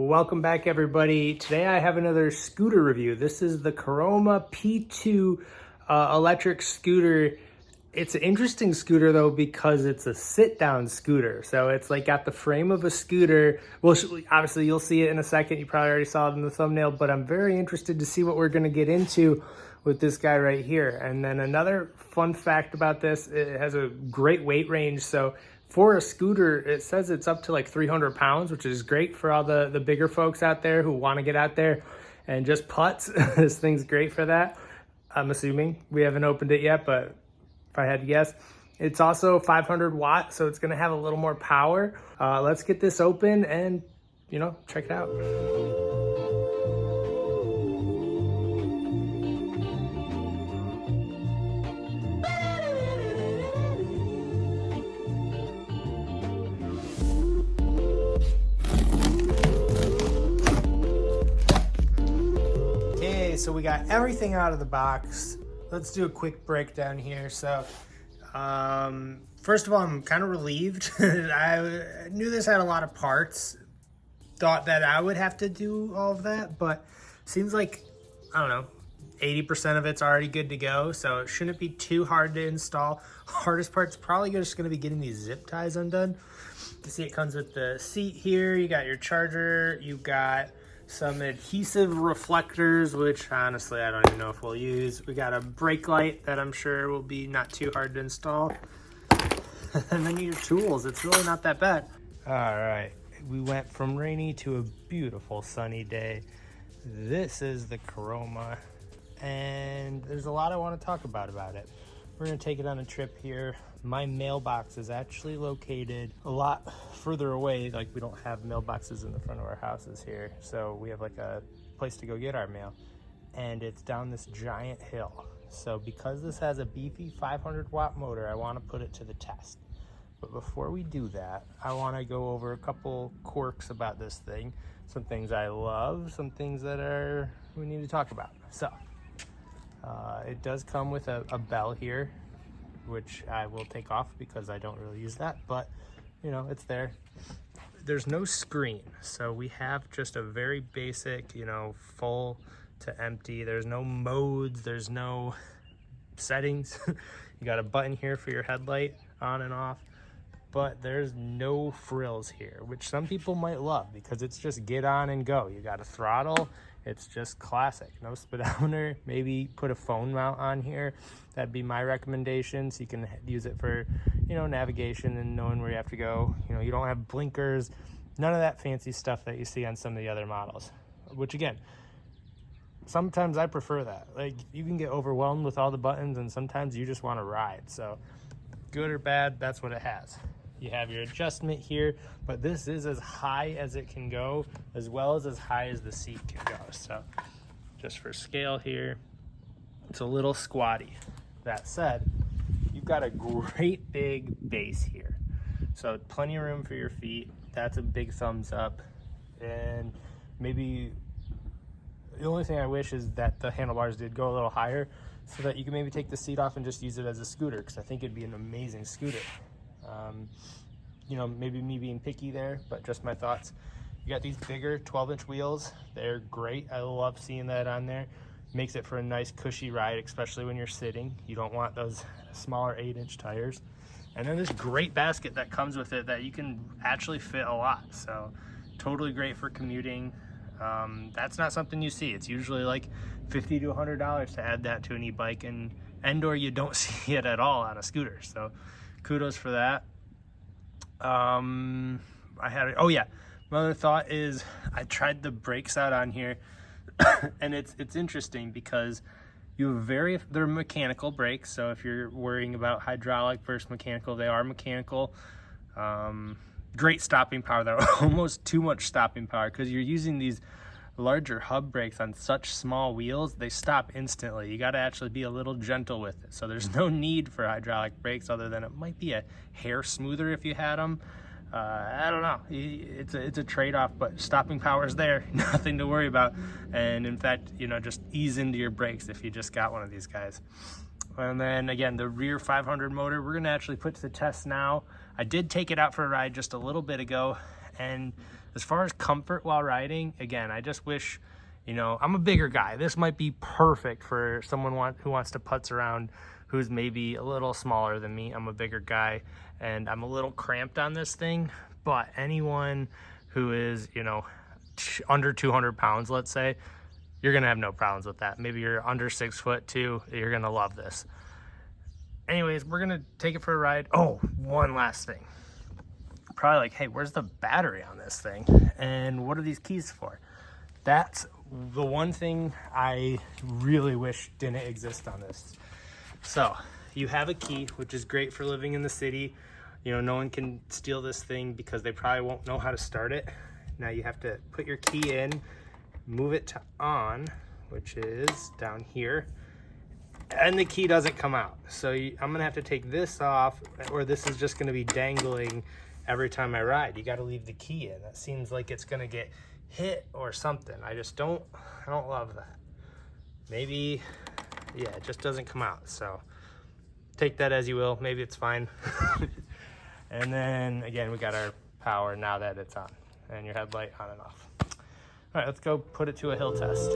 Welcome back, everybody. Today I have another scooter review. This is the Caroma P2 electric scooter. It's an interesting scooter though because it's a sit-down scooter. So it's like got the frame of a scooter. Well, obviously you'll see it in a second. You probably already saw it in the thumbnail, but I'm very interested to see what we're gonna get into with this guy right here. And then another fun fact about this, it has a great weight range. So for a scooter, it says it's up to like 300 pounds, which is great for all the bigger folks out there who want to get out there and just putz. This thing's great for that, I'm assuming. We haven't opened it yet, but if I had to guess. It's also 500 watts, so it's going to have a little more power. Let's get this open and, check it out. So we got everything out of the box. Let's do a quick breakdown here. So first of all, I'm kind of relieved. I knew this had a lot of parts, thought that I would have to do all of that, but seems like, I don't know, 80% of it's already good to go, so it shouldn't be too hard to install. Hardest part's probably just going to be getting these zip ties undone. You see it comes with the seat here, you got your charger, you got some adhesive reflectors, which honestly I don't even know if we'll use. We got a brake light that I'm sure will be not too hard to install. And then your tools, it's really not that bad. All right, we went from rainy to a beautiful sunny day. This is the Caroma, and there's a lot I want to talk about it. We're gonna take it on a trip here. My mailbox is actually located a lot further away. Like, we don't have mailboxes in the front of our houses here. So we have like a place to go get our mail, and it's down this giant hill. So because this has a beefy 500 watt motor, I want to put it to the test. But before we do that, I want to go over a couple quirks about this thing. Some things I love, some things that we need to talk about. So it does come with a bell here, which I will take off because I don't really use that, but it's there. There's no screen, so we have just a very basic, full to empty. There's no modes, there's no settings. You got a button here for your headlight on and off, but there's no frills here, which some people might love because it's just get on and go. You got a throttle. It's just classic. No speedometer. Maybe put a phone mount on here. That'd be my recommendation. So you can use it for, navigation and knowing where you have to go. You don't have blinkers, none of that fancy stuff that you see on some of the other models, which again, sometimes I prefer that. Like, you can get overwhelmed with all the buttons and sometimes you just want to ride. So good or bad, that's what it has. You have your adjustment here, but this is as high as it can go, as well as high as the seat can go. So just for scale here, it's a little squatty. That said, you've got a great big base here. So plenty of room for your feet. That's a big thumbs up. And maybe the only thing I wish is that the handlebars did go a little higher so that you can maybe take the seat off and just use it as a scooter, because I think it'd be an amazing scooter. Maybe me being picky there, but just my thoughts. You got these bigger 12-inch wheels. They're great. I love seeing that on there. Makes it for a nice cushy ride, especially when you're sitting. You don't want those smaller 8-inch tires. And then this great basket that comes with it that you can actually fit a lot. So totally great for commuting. That's not something you see. It's usually like $50 to $100 to add that to an e-bike, and or you don't see it at all on a scooter. So kudos for that. My other thought is I tried the brakes out on here and it's interesting because you have they're mechanical brakes. So if you're worrying about hydraulic versus mechanical, they are mechanical. Great stopping power. They're almost too much stopping power because you're using these larger hub brakes on such small wheels. They stop instantly. You got to actually be a little gentle with it. So there's no need for hydraulic brakes other than it might be a hair smoother if you had them. I don't know. It's a trade-off, but stopping power is there. Nothing to worry about. And in fact, just ease into your brakes if you just got one of these guys. And then again, the rear 500 motor, we're going to actually put to the test now. I did take it out for a ride just a little bit ago, And as far as comfort while riding, again, I just wish, you know, I'm a bigger guy. This might be perfect for someone who wants to putz around who's maybe a little smaller than me. I'm a bigger guy and I'm a little cramped on this thing, but anyone who is, you know, under 200 pounds, let's say, you're gonna have no problems with that. Maybe you're under 6 foot too, you're gonna love this. Anyways, we're gonna take it for a ride. Oh, one last thing. Probably like, hey, where's the battery on this thing? And what are these keys for? That's the one thing I really wish didn't exist on this. So you have a key, which is great for living in the city. You know, no one can steal this thing because they probably won't know how to start it. Now you have to put your key in, move it to on, which is down here, and the key doesn't come out. So I'm gonna have to take this off, or this is just gonna be dangling every time I ride. You gotta leave the key in. That seems like it's gonna get hit or something. I don't love that. Maybe, yeah, it just doesn't come out. So take that as you will. Maybe it's fine. And then again, we got our power now that it's on, and your headlight on and off. All right, let's go put it to a hill test.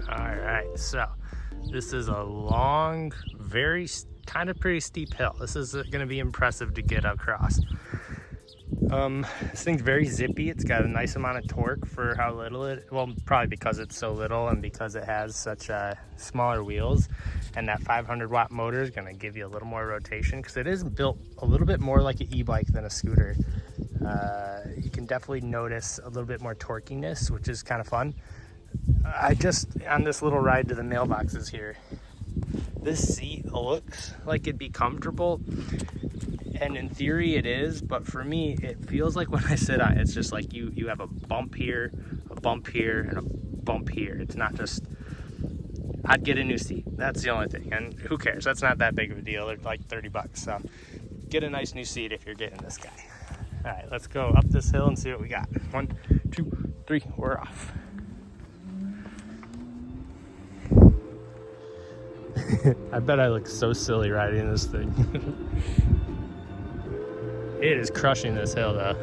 All right, so this is a long, very kind of pretty steep hill. This is going to be impressive to get across. This thing's very zippy. It's got a nice amount of torque for how little it, well, probably because it's so little and because it has such smaller wheels, and that 500 watt motor is going to give you a little more rotation because it is built a little bit more like an e-bike than a scooter. You can definitely notice a little bit more torquiness, which is kind of fun. I just, on this little ride to the mailboxes here, this seat looks like it'd be comfortable, and in theory it is, but for me it feels like when I sit on it, it's just like you have a bump here, and a bump here. It's not just, I'd get a new seat. That's the only thing, and who cares? That's not that big of a deal. They're like 30 bucks, so get a nice new seat if you're getting this guy. All right, let's go up this hill and see what we got. 1, 2, 3, we're off. I bet I look so silly riding this thing. It is crushing this hill though.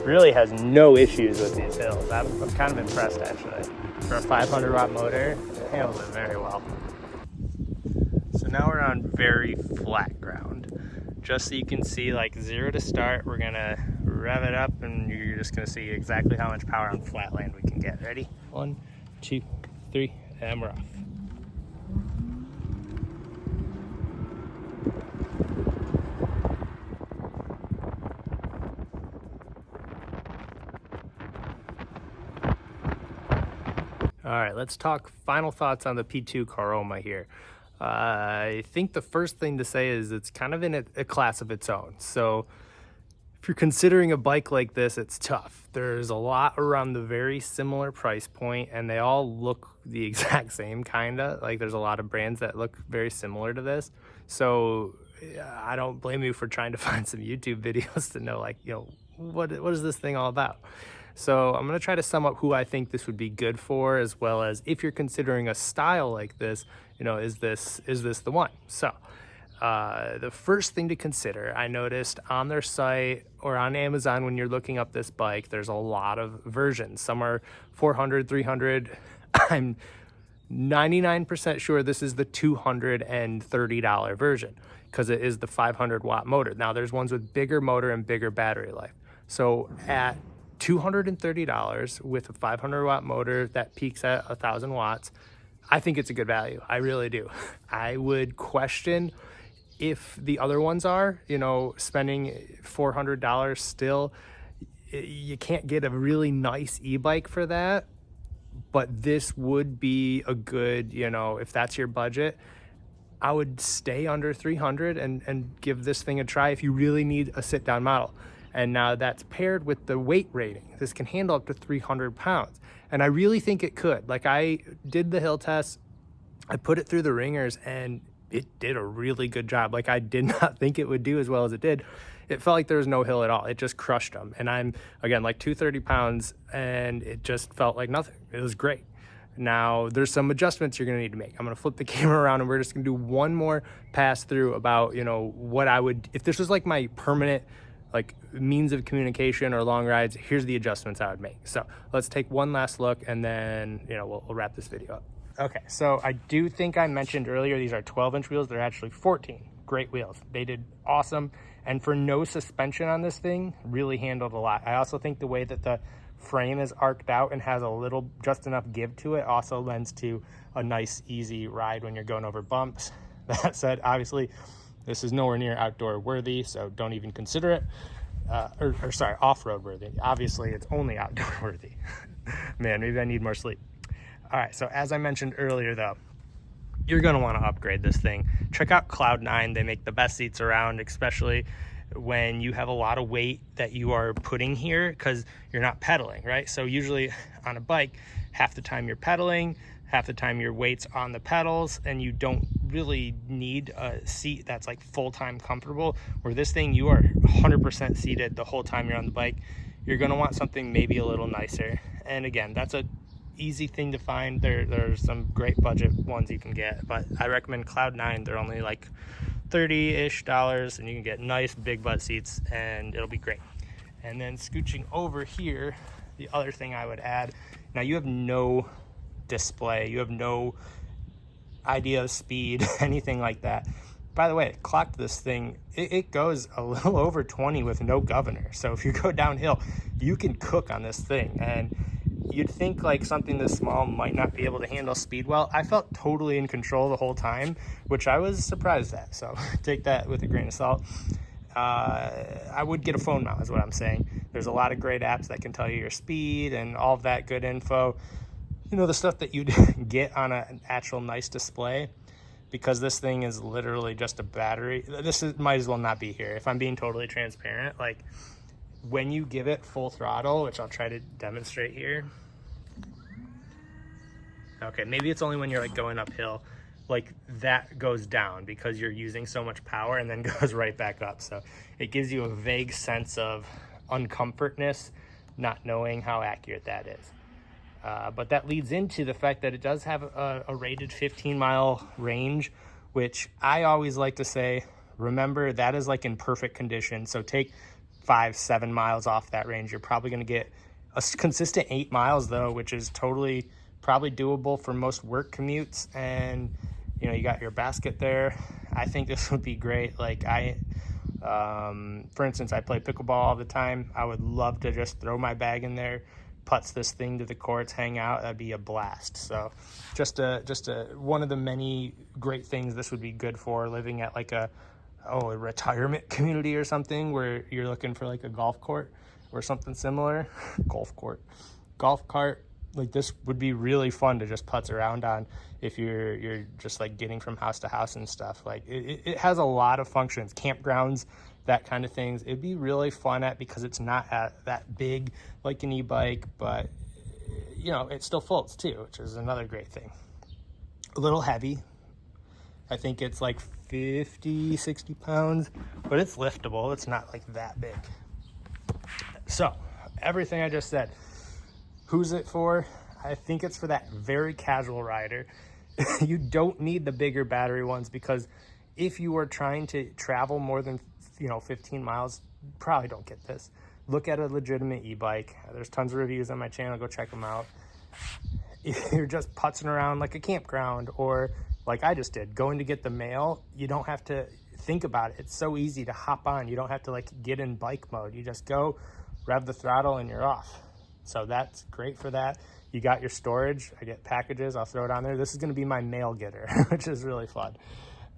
Really has no issues with these hills. I'm kind of impressed actually. For a 500 watt motor, it handles it very well. So now we're on very flat ground. Just so you can see, like 0 to start, we're gonna rev it up and you're just gonna see exactly how much power on flat land we can get. Ready? 1, 2, 3, and we're off. All right, let's talk final thoughts on the P2 Caroma here. I think the first thing to say is it's kind of in a class of its own. So if you're considering a bike like this, it's tough. There's a lot around the very similar price point, and they all look the exact same kinda. Like there's a lot of brands that look very similar to this. So I don't blame you for trying to find some YouTube videos to know, like, you know, what is this thing all about? So I'm gonna try to sum up who I think this would be good for, as well as if you're considering a style like this, you know, is this the one? So the first thing to consider, I noticed on their site or on Amazon when you're looking up this bike, there's a lot of versions. Some are 400, 300. I'm 99% sure this is the $230 version because it is the 500 watt motor. Now there's ones with bigger motor and bigger battery life. So at $230 with a 500 watt motor that peaks at 1,000 watts, I think it's a good value. I really do. I would question if the other ones are, you know, spending $400 still. You can't get a really nice e-bike for that, but this would be a good, you know, if that's your budget, I would stay under 300 and give this thing a try if you really need a sit-down model. And now that's paired with the weight rating. This can handle up to 300 pounds. And I really think it could. Like, I did the hill test, I put it through the ringers, and it did a really good job. Like, I did not think it would do as well as it did. It felt like there was no hill at all. It just crushed them. And I'm, again, like 230 pounds, and it just felt like nothing. It was great. Now, there's some adjustments you're gonna need to make. I'm gonna flip the camera around, and we're just gonna do one more pass through about, you know, what I would, if this was like my permanent like means of communication or long rides, here's the adjustments I would make. So let's take one last look, and then, you know, we'll wrap this video up. Okay, so I do think I mentioned earlier, these are 12-inch wheels. They're actually 14. Great wheels. They did awesome. And for no suspension on this thing, really handled a lot. I also think the way that the frame is arced out and has a little, just enough give to it, also lends to a nice, easy ride when you're going over bumps. That said, obviously, this is nowhere near outdoor worthy, so don't even consider it. Sorry, off-road worthy. Obviously, it's only outdoor worthy. Man, maybe I need more sleep. All right, so as I mentioned earlier, though, you're gonna wanna upgrade this thing. Check out Cloud9. They make the best seats around, especially when you have a lot of weight that you are putting here because you're not pedaling, right? So usually on a bike, half the time you're pedaling, half the time your weight's on the pedals, and you don't really need a seat that's like full-time comfortable. Where this thing, you are 100% seated the whole time you're on the bike. You're gonna want something maybe a little nicer. And again, that's a easy thing to find. There's some great budget ones you can get, but I recommend Cloud9. They're only like $30-ish, and you can get nice big butt seats, and it'll be great. And then scooching over here, the other thing I would add, now you have no display, you have no idea of speed, anything like that. By the way, clocked this thing, it goes a little over 20 with no governor. So if you go downhill, you can cook on this thing. And you'd think like something this small might not be able to handle speed well. I felt totally in control the whole time, which I was surprised at. So take that with a grain of salt. I would get a phone mount is what I'm saying. There's a lot of great apps that can tell you your speed and all of that good info. You know, the stuff that you'd get on an actual nice display, because this thing is literally just a battery. Might as well not be here. If I'm being totally transparent, like when you give it full throttle, which I'll try to demonstrate here. Okay, maybe it's only when you're like going uphill, like that goes down because you're using so much power, and then goes right back up. So it gives you a vague sense of uncomfortness, not knowing how accurate that is. But that leads into the fact that it does have a rated 15-mile range, which I always like to say, remember, that is like in perfect condition. So take 5-7 miles off that range. You're probably going to get a consistent 8 miles, though, which is totally probably doable for most work commutes. And, you know, you got your basket there. I think this would be great. Like for instance, I play pickleball all the time. I would love to just throw my bag in there, putts this thing to the courts, hang out. That'd be a blast. So just one of the many great things this would be good for, living at like a retirement community or something where you're looking for like a golf court or something similar. Golf cart. Like this would be really fun to just putz around on if you're just like getting from house to house and stuff. Like it has a lot of functions, campgrounds, that kind of things. It'd be really fun because it's not that big like an e-bike, but you know, it still folds too, which is another great thing. A little heavy. I think it's like 50-60 pounds, but it's liftable. It's not like that big. So everything I just said, who's it for? I think it's for that very casual rider. You don't need the bigger battery ones, because if you are trying to travel more than 15 miles, probably don't get this. Look at a legitimate e-bike. There's tons of reviews on my channel. Go check them out. If you're just putzing around like a campground, or like I just did, going to get the mail, you don't have to think about it. It's so easy to hop on. You don't have to like get in bike mode. You just go, rev the throttle, and you're off. So that's great for that. You got your storage. I get packages. I'll throw it on there. This is going to be my mail getter, which is really fun.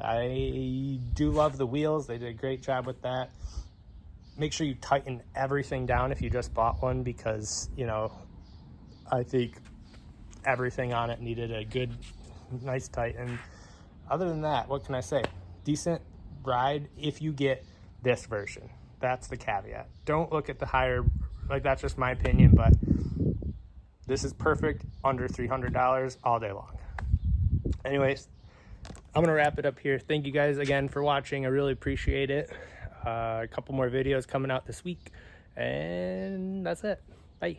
I do love the wheels. They did a great job with that. Make sure you tighten everything down if you just bought one, because, I think everything on it needed a good, nice tighten. Other than that, what can I say? Decent ride if you get this version. That's the caveat. Don't look at the higher, like that's just my opinion, but this is perfect under $300 all day long. Anyways, I'm gonna wrap it up here. Thank you guys again for watching. I really appreciate it. A couple more videos coming out this week, and that's it. Bye.